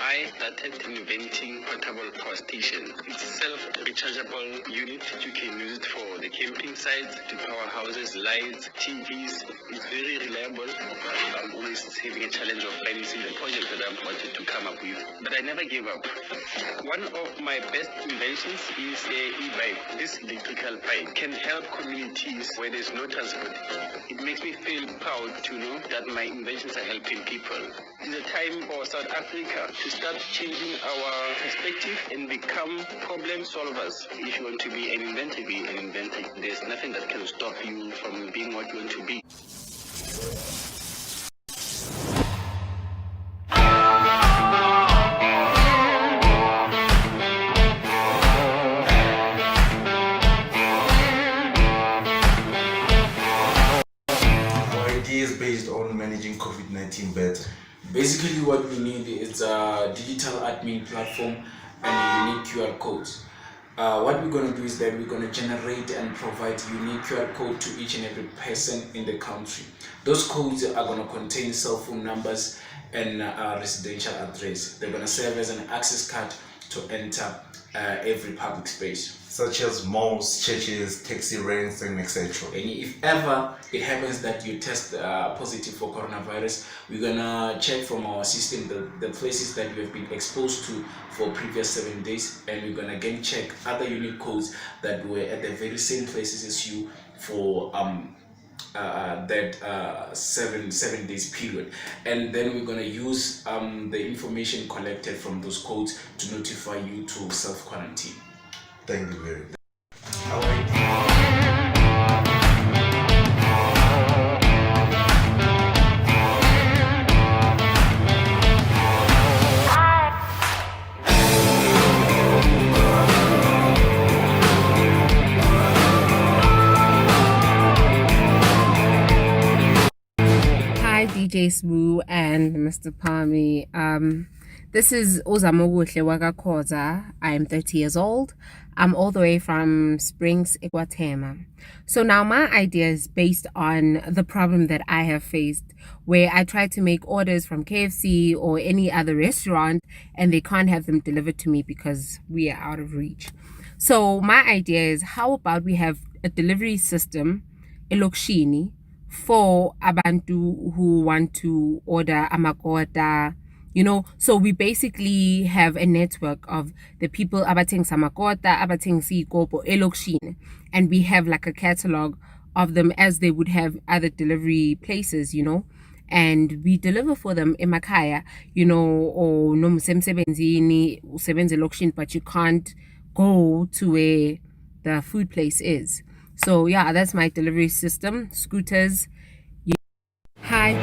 I started inventing portable power station. It's a self-rechargeable unit. You can use it for the camping sites, the power houses, lights, TVs. It's very reliable. I'm always having a challenge of financing the project that I wanted to come up with. But I never gave up. One of my best inventions is a e-bike. This electrical bike can help communities where there's no transport. It makes me feel proud to know that my inventions are helping people. It's a time for South Africa to start changing our perspective and become problem solvers. If you want to be an inventor, be an inventor. There's nothing that can stop you from being what you want to be. Is based on managing COVID-19 better. Basically what we need is a digital admin platform and a unique QR codes. What we're going to do is that we're going to generate and provide unique QR code to each and every person in the country. Those codes are going to contain cell phone numbers and residential address. They're going to serve as an access card to enter every public space, such as malls, churches, taxi ranks, and etc. And if ever it happens that you test positive for coronavirus, we're gonna check from our system the places that you have been exposed to for previous 7 days, and we're gonna again check other unique codes that were at the very same places as you for that 7 days period, and then we're gonna use the information collected from those codes to notify you to self-quarantine. Thank you very much. Hi, DJ Smooth and Mr. Palmi. This is Uzamoguhle Wagakoza. I am 30 years old. I'm all the way from Springs, Iguatema. So now my idea is based on the problem that I have faced, where I try to make orders from KFC or any other restaurant and they can't have them delivered to me because we are out of reach. So my idea is, how about we have a delivery system, elokishini, for abantu who want to order amakota, so we basically have a network of the people abating samakota, abating sikopo, elokishini, and we have like a catalog of them as they would have other delivery places, and we deliver for them emakhaya, or no msemsebenzini usebenza elokishini, but you can't go to where the food place is. So yeah, that's my delivery system. Scooters. Hi.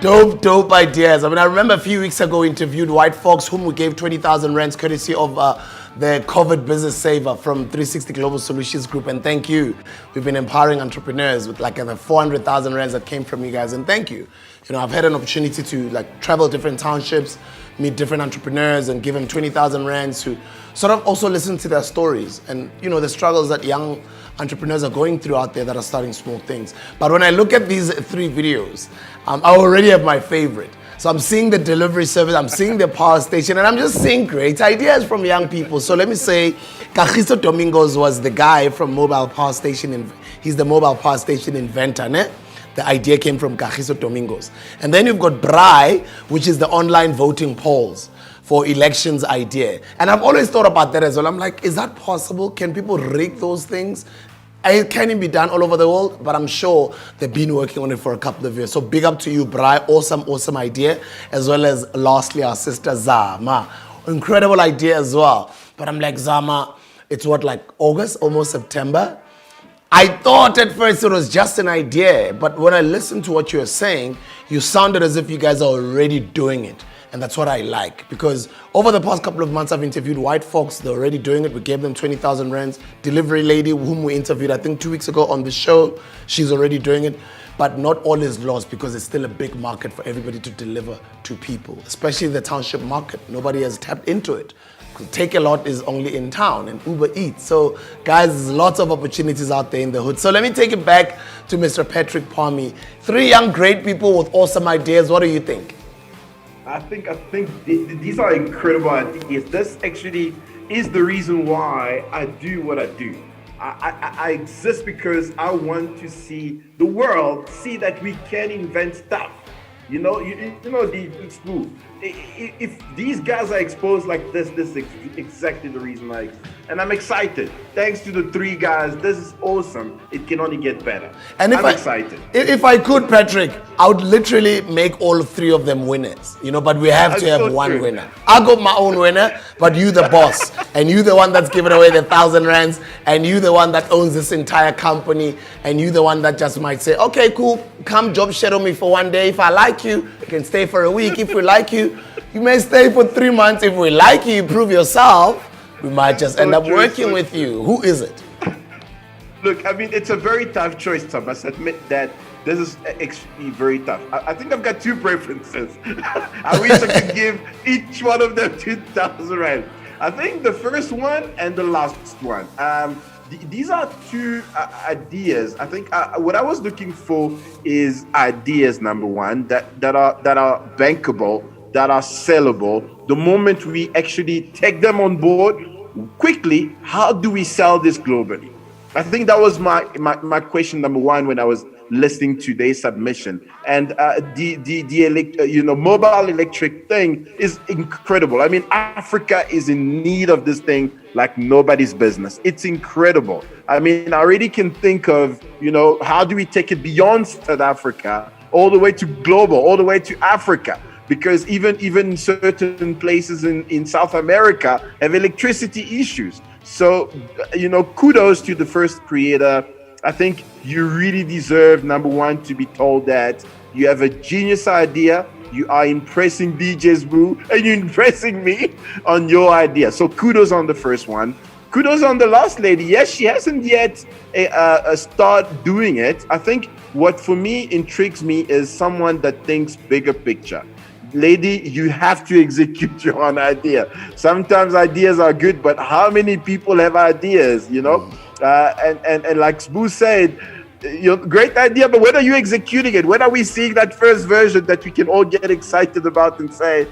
Dope ideas. I mean, I remember a few weeks ago we interviewed White Fox, whom we gave 20,000 rands courtesy of the COVID Business Saver from 360 Global Solutions Group. And thank you. We've been empowering entrepreneurs with like the 400,000 rands that came from you guys. And thank you. I've had an opportunity to like travel different townships, meet different entrepreneurs and give them 20,000 rands to sort of also listen to their stories and, the struggles that young entrepreneurs are going through out there that are starting small things. But when I look at these 3 videos, I already have my favorite. So I'm seeing the delivery service, I'm seeing the power station, and I'm just seeing great ideas from young people. So let me say, Kagiso Domingos was the guy from Mobile Power Station. He's the mobile power station inventor, ne? The idea came from Kagiso Domingos. And then you've got Brai, which is the online voting polls for elections idea. And I've always thought about that as well. I'm like, is that possible? Can people rig those things? It can be done all over the world, but I'm sure they've been working on it for a couple of years. So big up to you, Brai. Awesome idea. As well as lastly, our sister Zama. Incredible idea as well. But I'm like, Zama, it's what, like August, almost September? I thought at first it was just an idea, but when I listened to what you were saying, you sounded as if you guys are already doing it. And that's what I like, because over the past couple of months, I've interviewed White Fox. They're already doing it. We gave them 20,000 rands. Delivery lady, whom we interviewed, I think 2 weeks ago on the show, she's already doing it. But not all is lost, because it's still a big market for everybody to deliver to people, especially the township market. Nobody has tapped into it. Take a Lot is only in town and Uber Eats. So guys, there's lots of opportunities out there in the hood. So let me take it back to Mr. Patrick Palmi. 3 young, great people with awesome ideas. What do you think? I think these are incredible ideas. This actually is the reason why I do what I do. I exist because I want to see the world see that we can invent stuff. It's smooth. If these guys are exposed like this is exactly the reason I exist. And I'm excited. Thanks to the 3 guys, this is awesome. It can only get better. And I'm excited. If I could, Patrick, I would literally make all 3 of them winners. But we have to have one winner. I got my own winner, but you the boss. And you the one that's giving away the 1,000 rands. And you the one that owns this entire company. And you the one that just might say, okay, cool, come job shadow me for 1 day. If I like you, you can stay for a week. If we like you, you may stay for 3 months. If we like you, prove yourself, we might just end up working with you. Who is it? Look, I mean, it's a very tough choice, Tom. I must admit that this is actually very tough. I think I've got 2 preferences. I wish I could give each one of them 2,000 rand. I think the first one and the last one. These are 2 ideas. I think what I was looking for is ideas, number one, that are bankable, that are sellable. The moment we actually take them on board quickly, how do we sell this globally? I think that was my question number one when I was listening to their submission. And the mobile electric thing is incredible. I mean, Africa is in need of this thing like nobody's business. It's incredible. I mean, I already can think of, how do we take it beyond South Africa, all the way to global, all the way to Africa? Because even certain places in South America have electricity issues. So, kudos to the first creator. I think you really deserve, number one, to be told that You have a genius idea. You are impressing DJ Smooth and you're impressing me on your idea. So kudos on the first one. Kudos on the last lady. Yes, she hasn't yet start doing it. I think what for me intrigues me is someone that thinks bigger picture. Lady, you have to execute your own idea. Sometimes ideas are good, but how many people have ideas, you know? And like Spoo said, great idea, but when are you executing it? When are we seeing that first version that we can all get excited about and say,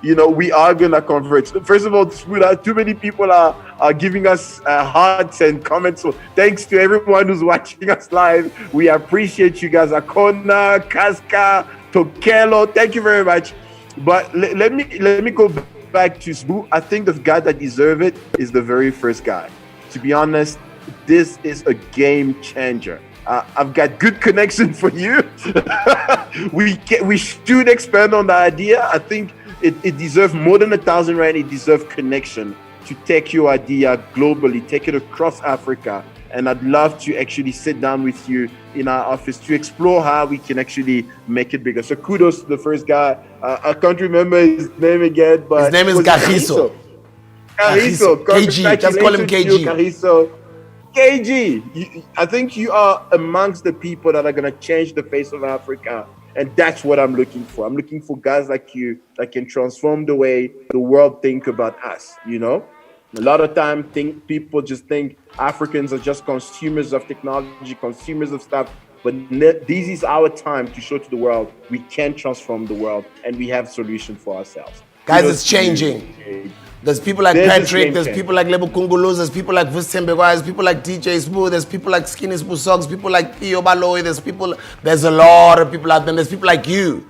we are gonna convert? First of all, too many people are giving us hearts and comments. So thanks to everyone who's watching us live. We appreciate you guys. Akona, Kaska, Tokelo, thank you very much. But let me go back to Spoo. I think the guy that deserves it is the very first guy. To be honest, this is a game changer. I've got good connection for you. we should expand on the idea. I think it deserves more than 1,000 rand. It deserves connection to take your idea globally, take it across Africa. And I'd love to actually sit down with you in our office to explore how we can actually make it bigger. So kudos to the first guy. I can't remember his name again, but his name is Kagiso. Kagiso. KG. Just call him KG. Kagiso. KG, I think you are amongst the people that are going to change the face of Africa. And that's what I'm looking for. I'm looking for guys like you that can transform the way the world think about us, A lot of time, people just think Africans are just consumers of technology, consumers of stuff. But this is our time to show to the world we can transform the world and we have solutions for ourselves. Guys, it's changing. There's people like Patrick, there's people like Lebo Kungulus, there's people like Vustembegwa, there's people like DJ Smooth, there's people like Skinny Smooth Socks, people like Pio Baloy, there's a lot of people out there, there's people like you.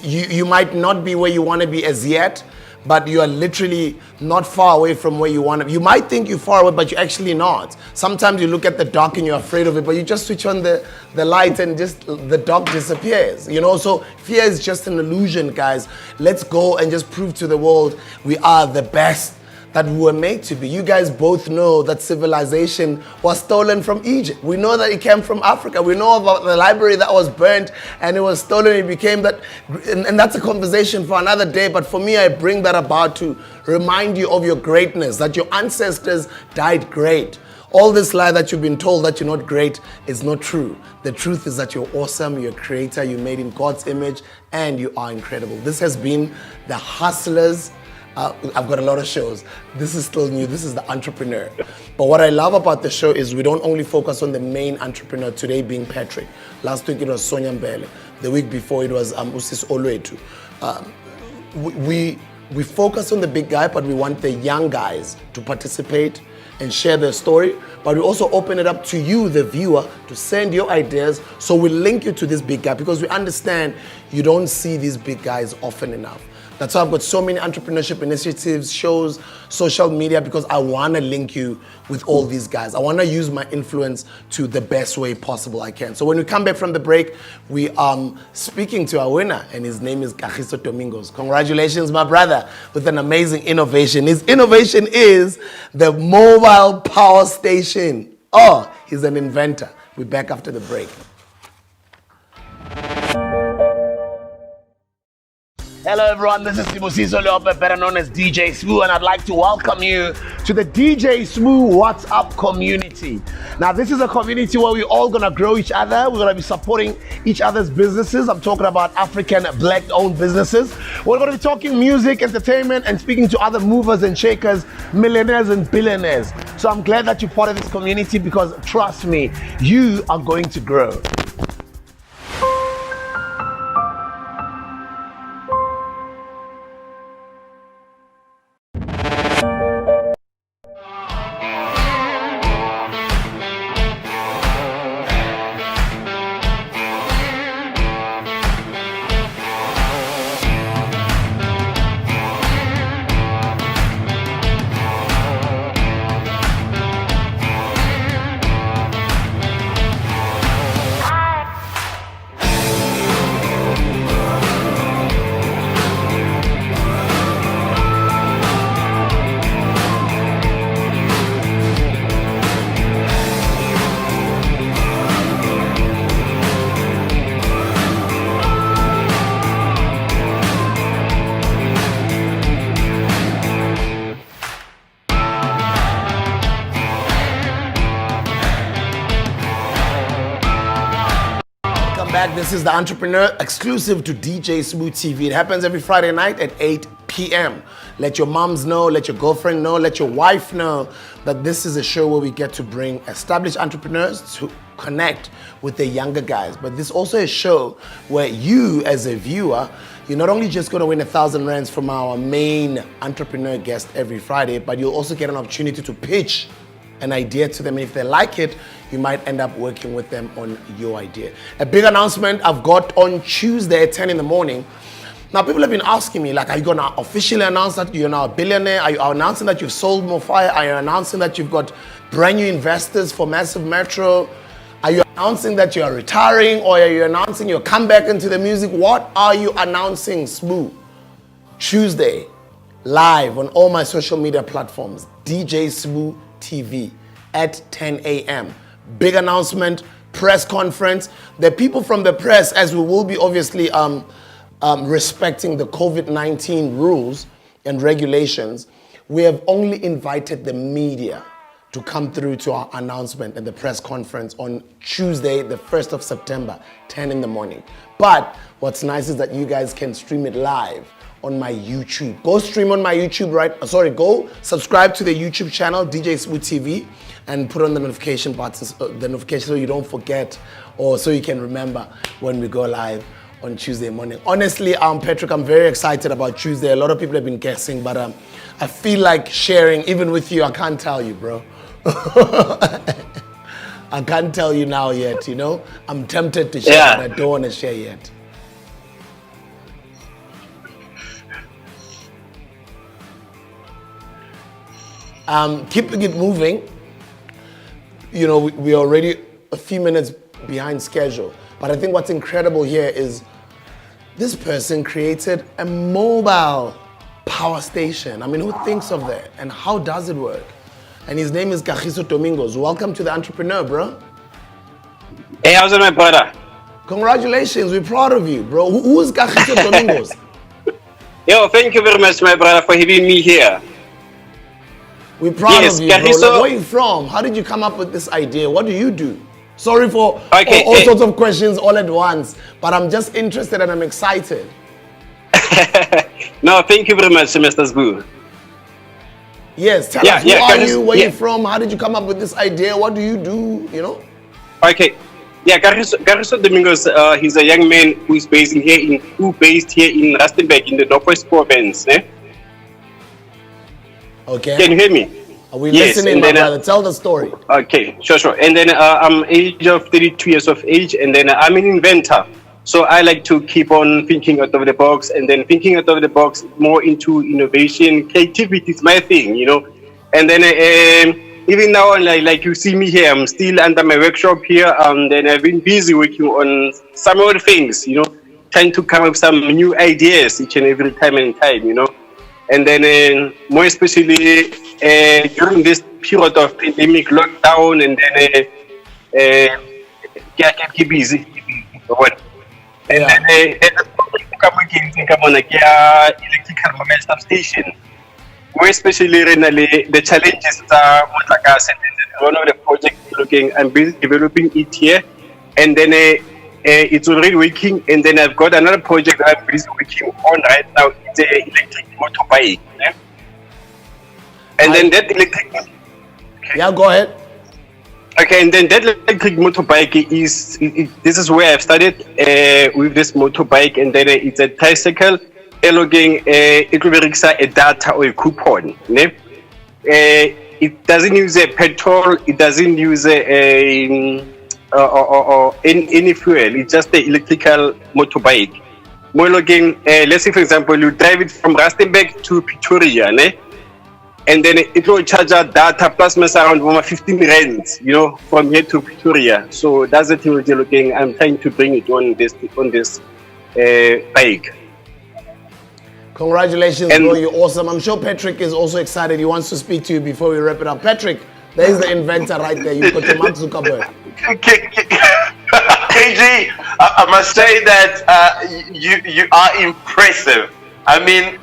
You might not be where you want to be as yet, but you are literally not far away from where you want to be. You might think you're far away, but you're actually not. Sometimes you look at the dark and you're afraid of it, but you just switch on the light and just the dark disappears. So fear is just an illusion, guys. Let's go and just prove to the world we are the best that we were made to be. You guys both know that civilization was stolen from Egypt. We know that it came from Africa. We know about the library that was burnt and it was stolen. It became that, and that's a conversation for another day. But for me, I bring that about to remind you of your greatness, that your ancestors died great. All this lie that you've been told that you're not great is not true. The truth is that you're awesome, you're a creator, you're made in God's image, and you are incredible. This has been The Hustlers. I've got a lot of shows. This is still new. This is The Entrepreneur. But what I love about the show is we don't only focus on the main entrepreneur, today being Patrick. Last week it was Sonia Mbele. The week before it was Usis Olwetu. We focus on the big guy, but we want the young guys to participate and share their story. But we also open it up to you, the viewer, to send your ideas. So we link you to this big guy because we understand you don't see these big guys often enough. That's why I've got so many entrepreneurship initiatives, shows, social media, because I want to link you with all these guys. I want to use my influence to the best way possible I can. So when we come back from the break, we are speaking to our winner, and his name is Kagiso Domingos. Congratulations, my brother, with an amazing innovation. His innovation is the mobile power station. Oh, he's an inventor. We're back after the break. Hello everyone, this is Sibusiso Leope, better known as DJ Smooth, and I'd like to welcome you to the DJ Smooth WhatsApp community. Now this is a community where we're all gonna grow each other. We're gonna be supporting each other's businesses. I'm talking about African black owned businesses. We're gonna be talking music, entertainment, and speaking to other movers and shakers, millionaires and billionaires. So I'm glad that you're part of this community because trust me, you are going to grow. back. This is The Entrepreneur, exclusive to DJ Smooth TV. It happens every Friday night at 8 p.m. Let your moms know, let your girlfriend know, let your wife know that this is a show where we get to bring established entrepreneurs to connect with the younger guys. But this is also a show where you, as a viewer, you're not only just going to win 1,000 rands from our main entrepreneur guest every Friday, but you'll also get an opportunity to pitch an idea to them. And if they like it, you might end up working with them on your idea. A big announcement I've got on Tuesday at 10 in the morning. Now, people have been asking me, like, are you going to officially announce that you're now a billionaire? Are you announcing that you've sold more fire? Are you announcing that you've got brand new investors for Massive Metro? Are you announcing that you're retiring? Or are you announcing your comeback into the music? What are you announcing, Smooth? Tuesday, live on all my social media platforms, DJ Smooth TV at 10 a.m. Big announcement, press conference. The people from the press, as we will be obviously respecting the COVID-19 rules and regulations, we have only invited the media to come through to our announcement and the press conference on Tuesday, the 1st of September, 10 in the morning. But what's nice is that you guys can stream it live on my YouTube. Go stream on my YouTube, go subscribe to the YouTube channel, DJ Smooth TV, and put on the notification buttons, the notification so you don't forget or so you can remember when we go live on Tuesday morning. Honestly, Patrick, I'm very excited about Tuesday. A lot of people have been guessing, but I feel like sharing, even with you. I can't tell you, bro. I can't tell you now yet, you know? I'm tempted to share, but I don't want to share yet. Keeping it moving, you know, we're already a few minutes behind schedule. But I think what's incredible here is this person created a mobile power station. I mean, who thinks of that? And how does it work? And his name is Kagiso Domingos. Welcome to The Entrepreneur, bro. Hey, how's it, my brother? Congratulations. We're proud of you, bro. Who is Kagiso Domingos? Yo, thank you very much, my brother, for having me here. We're proud of you, bro. Like, where are you from? How did you come up with this idea? What do you do? Sorry for all sorts of questions all at once, but I'm just interested and I'm excited. No, thank you very much, Mr. Sbu. Yes, tell us, who are you, where you from, how did you come up with this idea, what do you do, you know? Okay, yeah, Kagiso Domingos, he's a young man who's based here in Rustenburg in the Northwest Province. Okay. Can you hear me? Are we listening, my brother? Tell the story. Okay, sure. And then I'm age of 32 years of age, and then I'm an inventor. So I like to keep on thinking out of the box, and then thinking out of the box more into innovation. Creativity is my thing, you know. And then even now, like you see me here, I'm still under my workshop here, and then I've been busy working on some other things, you know, trying to come up with some new ideas each and every time, you know. And then more especially during this period of pandemic lockdown, and then keep busy. And then come on electrical mobile substation. More especially the challenges are one of the projects I'm busy developing it here, and then it's already working, and then I've got another project that I'm busy working on right now. It's an electric motorbike. And then that electric... Yeah, go ahead. Okay, and then that electric motorbike is... this is where I've started with this motorbike, and then it's a tricycle. It will be a data or a coupon. It doesn't use a petrol, it doesn't use any fuel. It's just the electrical motorbike. Let's say, for example, you drive it from Rustenburg to Pretoria, and then it will charge a data plus around 15 rands, you know, from here to Pretoria. So that's the thing we're looking. I'm trying to bring it on this bike. Congratulations, bro. You're awesome. I'm sure Patrick is also excited. He wants to speak to you before we wrap it up. Patrick, there's the inventor right there. You've got your Mark Zuckerberg. KG, I must say that you are impressive. I mean,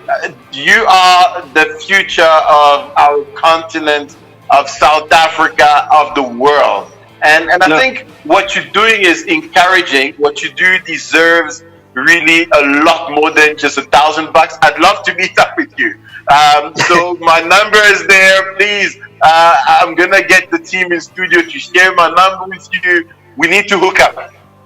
you are the future of our continent, of South Africa, of the world. And I think what you're doing is encouraging. What you do deserves really a lot more than just $1,000. I'd love to meet up with you. So my number is there. Please, I'm gonna get the team in studio to share my number with you. We need to hook up,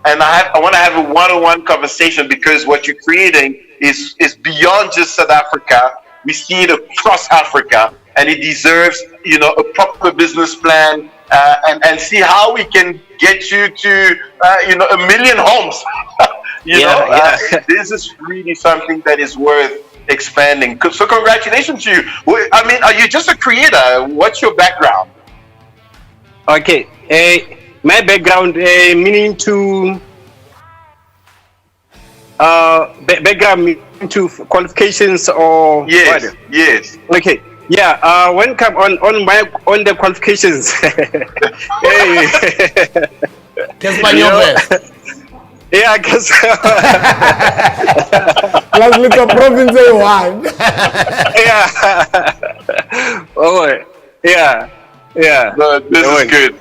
and I want to have a one-on-one conversation, because what you're creating is beyond just South Africa. We see it across Africa, and it deserves, a proper business plan, and see how we can get you to, 1 million homes. This is really something that is worth expanding. So congratulations to you. I mean, are you just a creator? What's your background? Okay, my background meaning to background meaning to qualifications or yes, what? Yes. Okay, yeah. When come on the qualifications. Yeah, because let's look at province one. Yeah. Oh, yeah. No, this is good.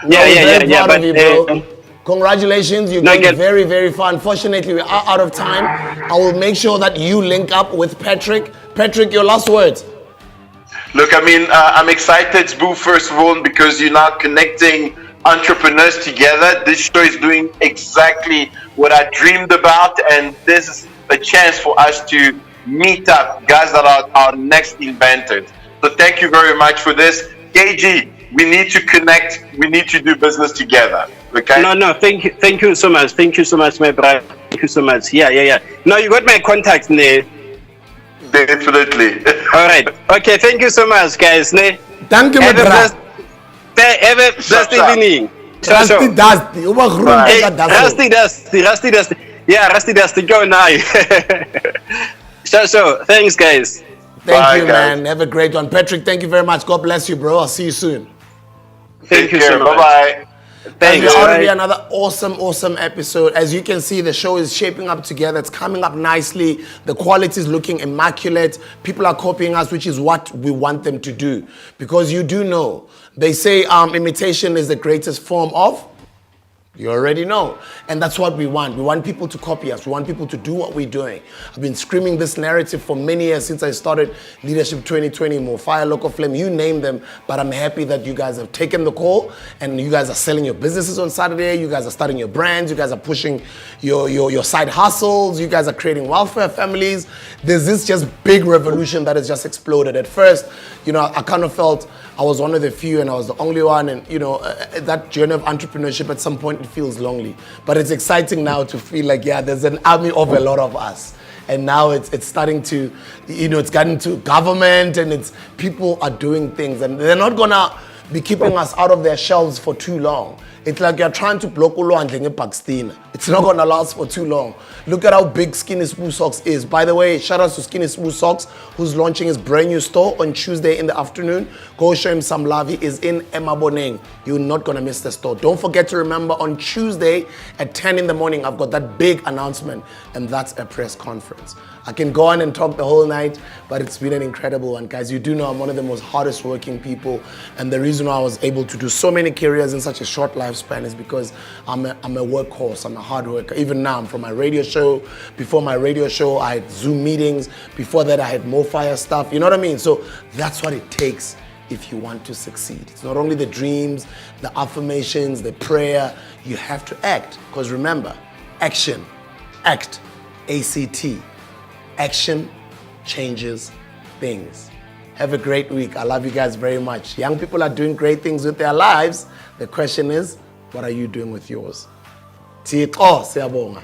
Yeah. But, bro. Congratulations, you're going very, very far. Unfortunately, we are out of time. I will make sure that you link up with Patrick. Patrick, your last words. Look, I mean, I'm excited, Boo, first of all, because you're now connecting entrepreneurs together. This show is doing exactly what I dreamed about, and this is a chance for us to meet up guys that are our next inventors. So thank you very much for this. KG, we need to connect. We need to do business together. Okay? No, thank you so much. Thank you so much, my brother. Thank you so much. Yeah. No, you got my contact, ne? Definitely. All right. Okay, thank you so much, guys. Ne? Thank you, my brother. Have a blessed evening. Rusty Dusty. Rusty Dusty. Yeah, Rusty Dusty. Go now. So, thanks, guys. Thank you, man. Have a great one. Patrick, thank you very much. God bless you, bro. I'll see you soon. Thank you so much. Bye-bye. Thanks. It's going to be another awesome episode. As you can see, the show is shaping up together. It's coming up nicely. The quality is looking immaculate. People are copying us, which is what we want them to do. Because you do know, they say imitation is the greatest form of... You already know. And that's what we want. We want people to copy us. We want people to do what we're doing. I've been screaming this narrative for many years since I started Leadership 2020, More Fire, Local Flame, you name them. But I'm happy that you guys have taken the call and you guys are selling your businesses on Saturday. You guys are starting your brands. You guys are pushing your side hustles. You guys are creating welfare families. There's this just big revolution that has just exploded. At first, I kind of felt I was one of the few and I was the only one. And, that journey of entrepreneurship at some point, it feels lonely. But it's exciting now to feel like, there's an army of a lot of us. And now it's starting to, it's gotten to government and it's people are doing things. And they're not going to be keeping us out of their shelves for too long. It's like you're trying to block Pakistan. It's not going to last for too long. Look at how big Skinny Smooth Socks is. By the way, shout out to Skinny Smooth Socks, who's launching his brand new store on Tuesday in the afternoon. Go show him some love. He is in Emaboneng. You're not going to miss the store. Don't forget to remember on Tuesday at 10 in the morning, I've got that big announcement, and that's a press conference. I can go on and talk the whole night, but it's been an incredible one. Guys, you do know I'm one of the most hardest working people, and the reason why I was able to do so many careers in such a short lifespan is because I'm a workhorse, I'm a hard worker. Even now, I'm from my radio show. Before my radio show, I had Zoom meetings. Before that, I had more fire stuff. You know what I mean? So that's what it takes if you want to succeed. It's not only the dreams, the affirmations, the prayer, you have to act. Because remember, action, act, ACT. Action changes things. Have a great week. I love you guys very much. Young people are doing great things with their lives. The question is, what are you doing with yours? Thixo, siyabonga.